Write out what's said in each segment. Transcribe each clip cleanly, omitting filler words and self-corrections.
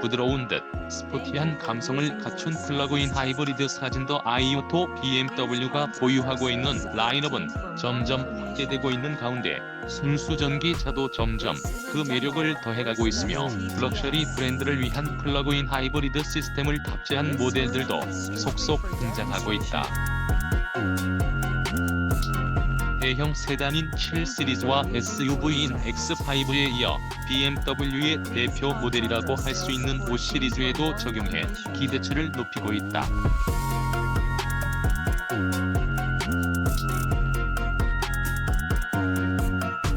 부드러운 듯 스포티한 감성을 갖춘 플러그인 하이브리드 사진더 iO토 BMW가 보유하고 있는 라인업은 점점 확대되고 있는 가운데 순수 전기차도 점점 그 매력을 더해가고 있으며 럭셔리 브랜드를 위한 플러그인 하이브리드 시스템을 탑재한 모델들도 속속 등장하고 있다. 대형 세단인 7 시리즈와 SUV인 X5에 이어 BMW의 대표 모델이라고 할 수 있는 5 시리즈에도 적용해 기대치를 높이고 있다.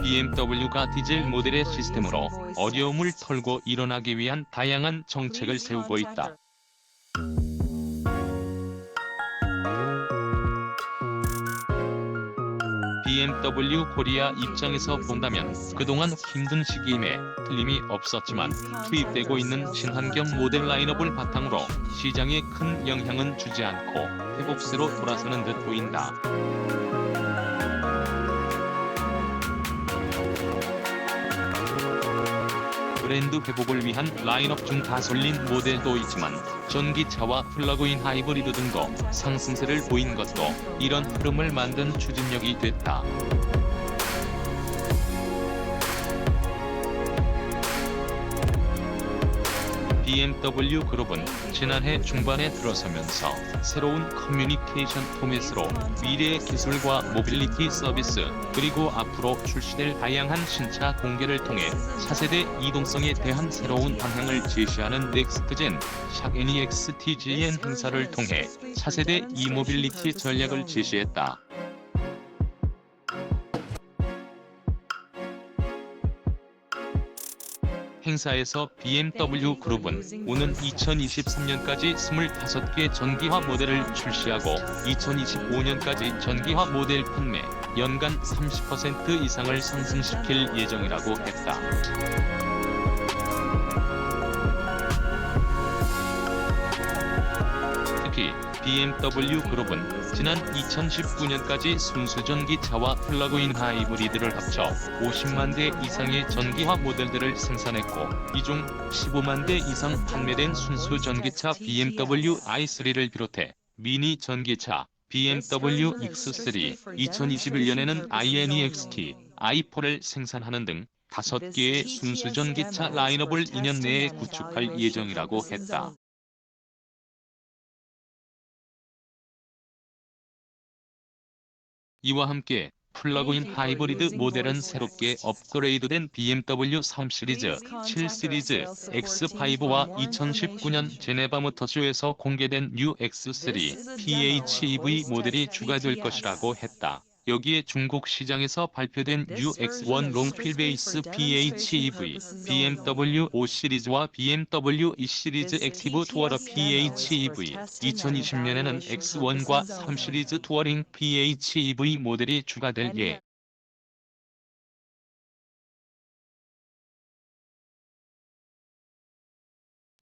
BMW가 디젤 모델의 시스템으로 어려움을 털고 일어나기 위한 다양한 정책을 세우고 있다. BMW 코리아 입장에서 본다면 그동안 힘든 시기임에 틀림이 없었지만 투입되고 있는 친환경 모델 라인업을 바탕으로 시장에 큰 영향은 주지 않고 회복세로 돌아서는 듯 보인다. 브랜드 회복을 위한 라인업 중 가솔린 모델도 있지만 전기차와 플러그인 하이브리드 등도 상승세를 보인 것도 이런 흐름을 만든 추진력이 됐다. BMW 그룹은 지난해 중반에 들어서면서 새로운 커뮤니케이션 포맷으로 미래의 기술과 모빌리티 서비스, 그리고 앞으로 출시될 다양한 신차 공개를 통해 차세대 이동성에 대한 새로운 방향을 제시하는 넥스트젠 샥 NEXTGN 행사를 통해 차세대 이모빌리티 전략을 제시했다. 행사에서 BMW 그룹은 오는 2023년까지 25개 전기화 모델을 출시하고 2025년까지 전기화 모델 판매 연간 30% 이상을 상승시킬 예정이라고 했다. 특히 BMW 그룹은 지난 2019년까지 순수 전기차와 플러그인 하이브리드를 합쳐 50만 대 이상의 전기화 모델들을 생산했고, 이 중 15만 대 이상 판매된 순수 전기차 BMW i3를 비롯해 미니 전기차 BMW X3, 2021년에는 iNEXT, i4를 생산하는 등 5개의 순수 전기차 라인업을 2년 내에 구축할 예정이라고 했다. 이와 함께 플러그인 하이브리드 모델은 새롭게 업그레이드된 BMW 3 시리즈, 7 시리즈, X5와 2019년 제네바 모터쇼에서 공개된 뉴 X3 PHEV 모델이 추가될 것이라고 했다. 여기에 중국 시장에서 발표된 뉴 X1 롱휠베이스 PHEV, BMW 5 시리즈와 BMW 2 시리즈 액티브 투어러 PHEV, 2020년에는 X1과 3 시리즈 투어링 PHEV 모델이 추가될 예.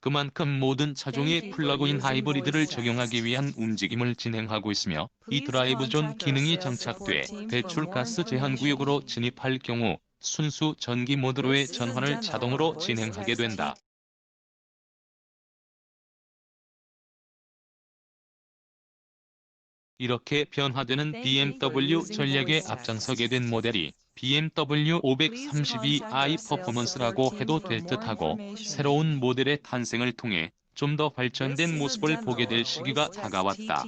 그만큼 모든 차종에 플러그인 하이브리드를 적용하기 위한 움직임을 진행하고 있으며, 이 드라이브존 기능이 장착돼 배출가스 제한구역으로 진입할 경우 순수 전기 모드로의 전환을 자동으로 진행하게 된다. 이렇게 변화되는 BMW 전략에 앞장서게 된 모델이 BMW 532i 퍼포먼스라고 해도 될 듯하고, 새로운 모델의 탄생을 통해 좀 더 발전된 모습을 보게 될 시기가 다가왔다.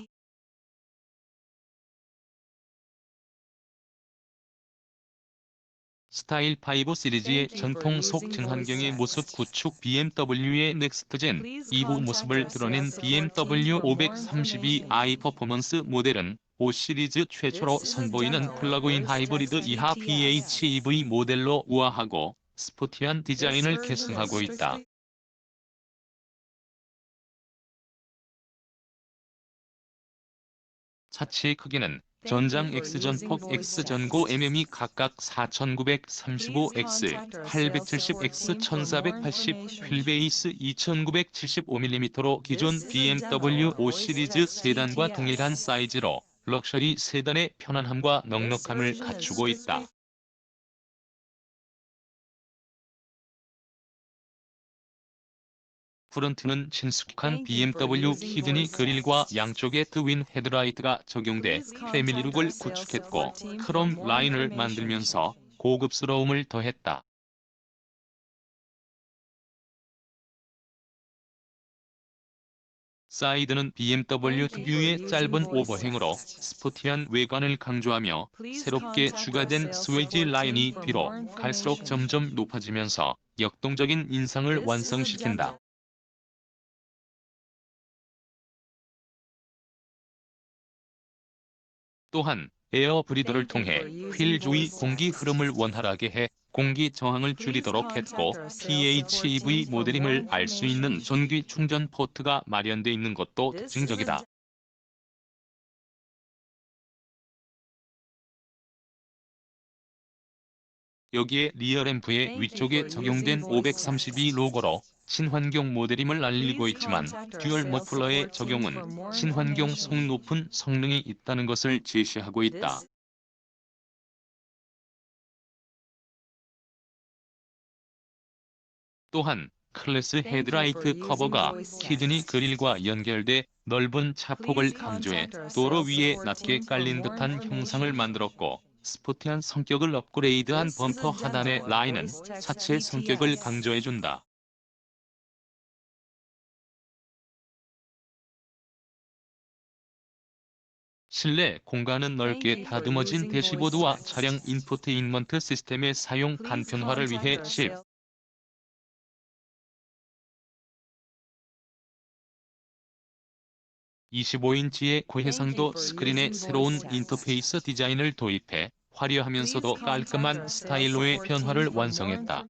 스타일 5 시리즈의 전통 속 친환경의 모습 구축 BMW의 넥스트젠 2부 모습을 드러낸 BMW 532i 퍼포먼스 모델은 5 시리즈 최초로 선보이는 플러그인 하이브리드 이하 PHEV 모델로 우아하고 스포티한 디자인을 계승하고 있다. 차체 크기는 전장 X전폭 X전고 MM이 각각 4935X, 870X, 1480, 휠베이스 2975mm로 기존 BMW 5 시리즈 세단과 동일한 사이즈로 럭셔리 세단의 편안함과 넉넉함을 갖추고 있다. 프론트는 친숙한 BMW 키드니 그릴과 양쪽에 트윈 헤드라이트가 적용돼 패밀리룩을 구축했고 크롬 라인을 만들면서 고급스러움을 더했다. 사이드는 BMW 특유의 짧은 오버행으로 스포티한 외관을 강조하며 새롭게 추가된 스웨지 라인이 뒤로 갈수록 점점 높아지면서 역동적인 인상을 완성시킨다. 또한 에어 브리더를 통해 휠 주위 공기 흐름을 원활하게 해 공기 저항을 줄이도록 했고 PHEV 모델임을 알 수 있는 전기 충전 포트가 마련돼 있는 것도 특징적이다. 여기에 리어램프의 위쪽에 적용된 532 로고로 친환경 모델임을 알리고 있지만 듀얼 머플러의 적용은 친환경성 높은 성능이 있다는 것을 제시하고 있다. 또한 클래스 헤드라이트 커버가 키드니 그릴과 연결돼 넓은 차폭을 강조해 도로 위에 낮게 깔린 듯한 형상을 만들었고 스포티한 성격을 업그레이드한 범퍼 하단의 라인은 차체의 성격을 강조해준다. 실내 공간은 넓게 다듬어진 대시보드와 차량 인포테인먼트 시스템의 사용 간편화를 위해 25인치의 고해상도 스크린에 새로운 인터페이스 디자인을 도입해 화려하면서도 깔끔한 스타일로의 변화를 완성했다.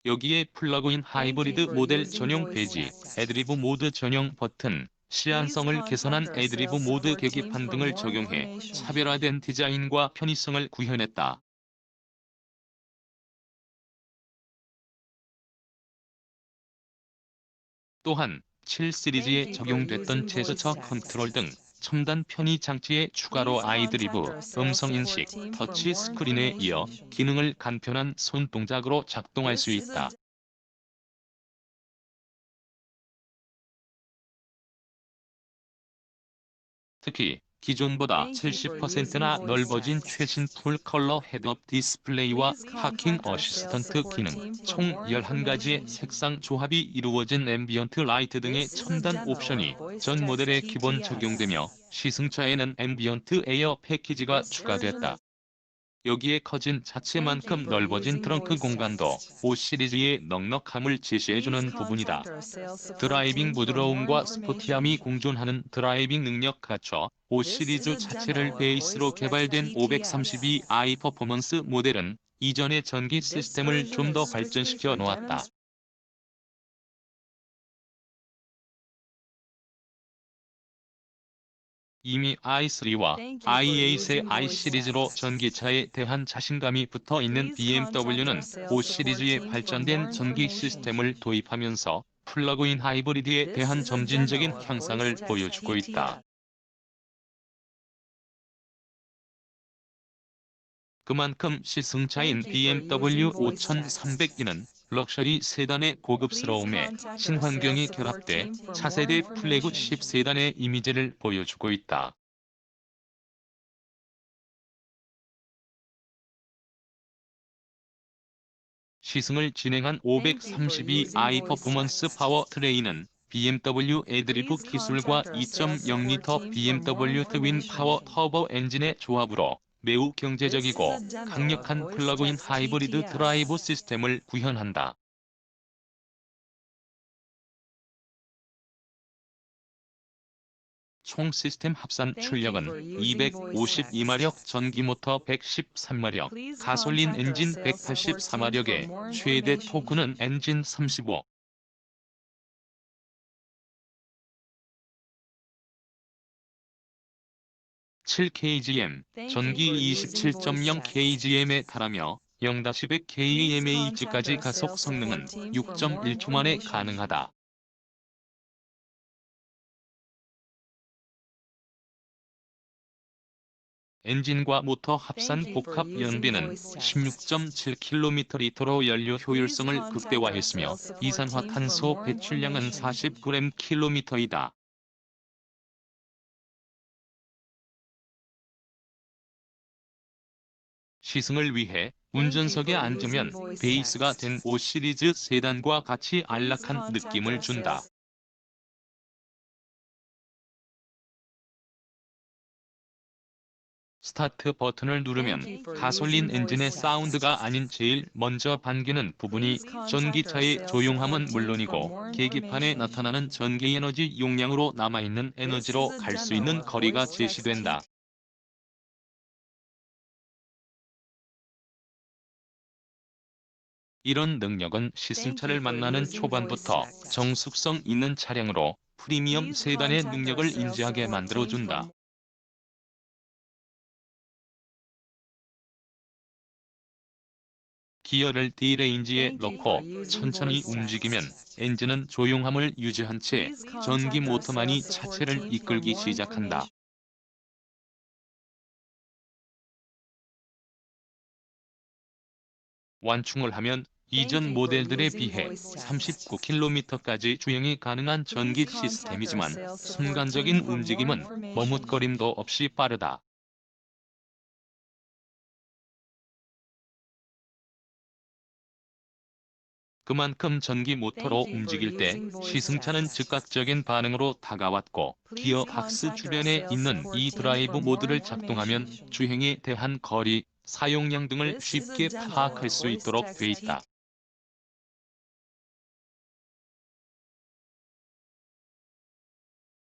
여기에 플러그인 하이브리드 모델 전용 배지, 애드리브 모드 전용 버튼, 시안성을 개선한 애드리브 모드 계기판 등을 적용해 차별화된 디자인과 편의성을 구현했다. 또한 7 시리즈에 적용됐던 제스처 컨트롤 등 첨단 편의 장치의 추가로 아이드리브, 음성인식, 터치 스크린에 이어 기능을 간편한 손동작으로 작동할 수 있다. 특히 기존보다 70%나 넓어진 최신 풀컬러 헤드업 디스플레이와 파킹 어시스턴트 기능, 총 11가지의 색상 조합이 이루어진 앰비언트 라이트 등의 첨단 옵션이 전 모델에 기본 적용되며 시승차에는 앰비언트 에어 패키지가 추가됐다. 여기에 커진 차체만큼 넓어진 트렁크 공간도 5 시리즈의 넉넉함을 제시해주는 부분이다. 드라이빙 부드러움과 스포티함이 공존하는 드라이빙 능력 갖춰 5 시리즈 차체를 베이스로 개발된 532i 퍼포먼스 모델은 이전의 전기 시스템을 좀 더 발전시켜 놓았다. 이미 i3와 i8의 i 시리즈로 전기차에 대한 자신감이 붙어 있는 BMW는 5 시리즈의 발전된 전기 시스템을 도입하면서 플러그인 하이브리드에 대한 점진적인 향상을 보여주고 있다. 그만큼 시승차인 BMW 5300e는 럭셔리 세단의 고급스러움에 친환경이 결합돼 차세대 플래그십 세단의 이미지를 보여주고 있다. 시승을 진행한 532i 퍼포먼스 파워 트레인은 BMW 애드리브 기술과 2.0리터 BMW 트윈 파워 터보 엔진의 조합으로 매우 경제적이고 강력한 플러그인 하이브리드 드라이브 시스템을 구현한다. 총 시스템 합산 출력은 252마력, 전기모터 113마력, 가솔린 엔진 184마력에 최대 토크는 엔진 35, 7kgm, 전기 27.0kgm에 달하며 0-100kmh까지 가속 성능은 6.1초 만에 가능하다. 엔진과 모터 합산 복합 연비는 16.7km/L로 연료 효율성을 극대화했으며 이산화탄소 배출량은 40g/km이다. 시승을 위해 운전석에 앉으면 베이스가 된 5 시리즈 세단과 같이 안락한 느낌을 준다. 스타트 버튼을 누르면 가솔린 엔진의 사운드가 아닌 제일 먼저 반기는 부분이 전기차의 조용함은 물론이고 계기판에 나타나는 전기에너지 용량으로 남아있는 에너지로 갈 수 있는 거리가 제시된다. 이런 능력은 시승차를 만나는 초반부터 정숙성 있는 차량으로 프리미엄 세단의 능력을 인지하게 만들어준다. 기어를 D레인지에 넣고 천천히 움직이면 엔진은 조용함을 유지한 채 전기 모터만이 차체를 이끌기 시작한다. 완충을 하면 이전 모델들에 비해 39km까지 주행이 가능한 전기 시스템이지만 순간적인 움직임은 머뭇거림도 없이 빠르다. 그만큼 전기 모터로 움직일 때 시승차는 즉각적인 반응으로 다가왔고 기어 박스 주변에 있는 이 드라이브 모드를 작동하면 주행에 대한 거리, 사용량 등을 쉽게 파악할 수 있도록 돼 있다.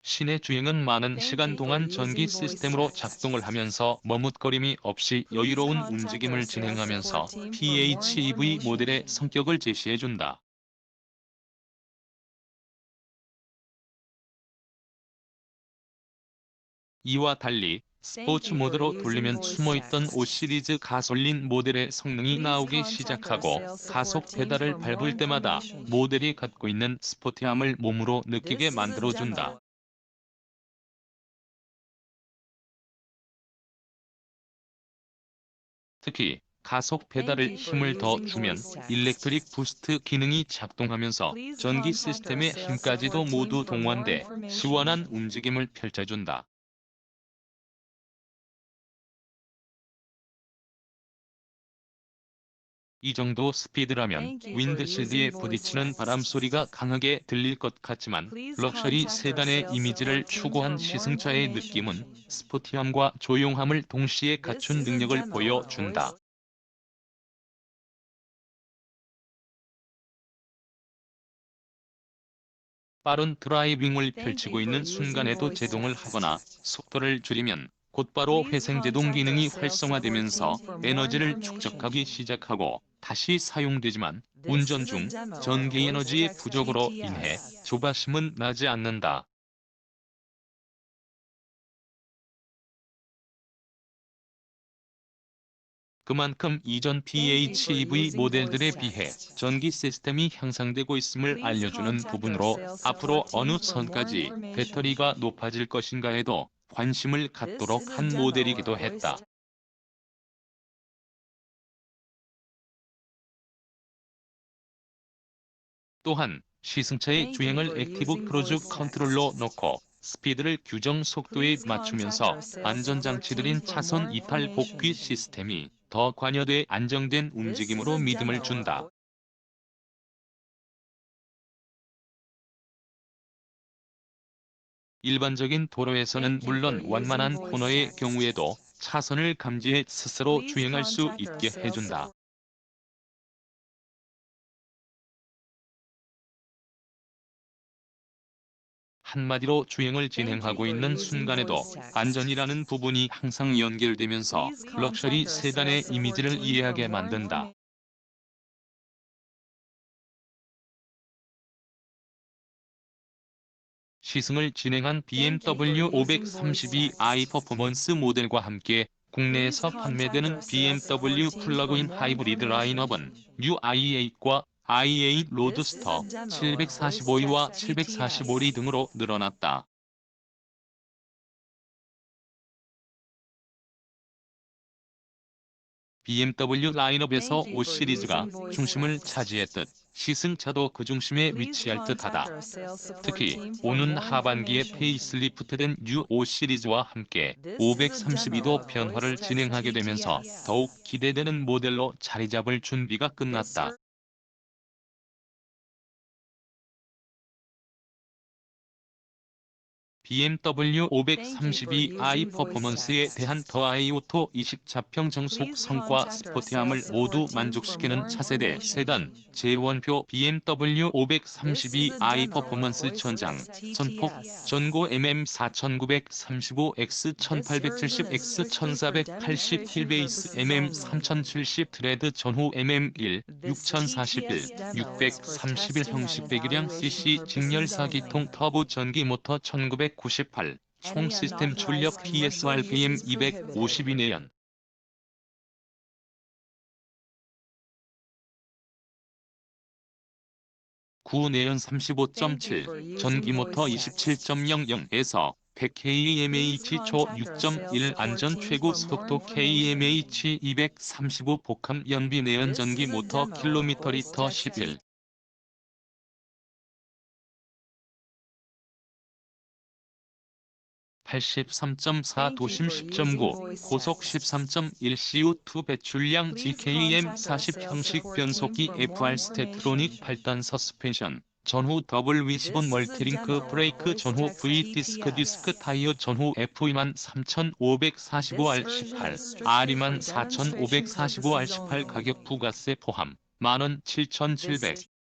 시내 주행은 많은 시간 동안 전기 시스템으로 작동을 하면서 머뭇거림이 없이 여유로운 움직임을 진행하면서 PHEV 모델의 성격을 제시해준다. 이와 달리 스포츠 모드로 돌리면 숨어있던 5 시리즈 가솔린 모델의 성능이 나오기 시작하고 가속 페달을 밟을 때마다 모델이 갖고 있는 스포티함을 몸으로 느끼게 만들어준다. 특히 가속 페달을 힘을 더 주면 일렉트릭 부스트 기능이 작동하면서 전기 시스템의 힘까지도 모두 동원돼 시원한 움직임을 펼쳐준다. 이 정도 스피드라면 윈드실드에 부딪히는 바람 소리가 강하게 들릴 것 같지만 럭셔리 세단의 이미지를 추구한 시승차의 느낌은 스포티함과 조용함을 동시에 갖춘 능력을 보여준다. 빠른 드라이빙을 펼치고 있는 순간에도 제동을 하거나 속도를 줄이면 곧바로 회생제동 기능이 활성화되면서 에너지를 축적하기 시작하고 다시 사용되지만 운전 중 전기 에너지의 부족으로 인해 조바심은 나지 않는다. 그만큼 이전 PHEV 모델들에 비해 전기 시스템이 향상되고 있음을 알려주는 부분으로 앞으로 어느 선까지 배터리가 높아질 것인가에도 관심을 갖도록 한 모델이기도 했다. 또한 시승차의 주행을 액티브 크루즈 컨트롤로 놓고 스피드를 규정 속도에 맞추면서 안전장치들인 차선 이탈 복귀 시스템이 더 관여돼 안정된 움직임으로 믿음을 준다. 일반적인 도로에서는 물론 완만한 코너의 경우에도 차선을 감지해 스스로 주행할 수 있게 해준다. 한마디로 주행을 진행하고 있는 순간에도 안전이라는 부분이 항상 연결되면서 럭셔리 세단의 이미지를 이해하게 만든다. 시승을 진행한 BMW 532i 퍼포먼스 모델과 함께 국내에서 판매되는 BMW 플러그인 하이브리드 라인업은 뉴 i8과 i8 로드스터 745이와 745리 등으로 늘어났다. BMW 라인업에서 5 시리즈가 중심을 차지했듯 시승차도 그 중심에 위치할 듯하다. 특히 오는 하반기에 페이스리프트된 뉴 5 시리즈와 함께 532도 변화를 진행하게 되면서 더욱 기대되는 모델로 자리 잡을 준비가 끝났다. BMW 532i 퍼포먼스에 대한 더 아이오토 이식 자평 정속 성과 스포티함을 모두 만족시키는 차세대 세단 재원표 BMW 532i 퍼포먼스 전장 전폭 전고 MM4935X 1870X 1480 휠베이스 MM3070 트레드 전후 MM1 6041 631 형식 배기량 cc 직렬 4기통 터보 전기 모터 1998 총 시스템 출력 PSRPM 252내연 구내연 35.7, 전기모터 27.00에서 100kmh 초 6.1 안전 최고 속도 kmh 235 복합 연비 내연 전기 모터 킬로미터 리터 11. 83.4 도심 10.9 고속 13.1 CO2 배출량 GKM 40 형식 변속기 FR 스테트로닉 8단 서스펜션 전후 더블 위시본 멀티링크 브레이크 전후 V 디스크 타이어 전후 F2만 3,545R18 R2만 4,545R18 가격 부가세 포함 10,700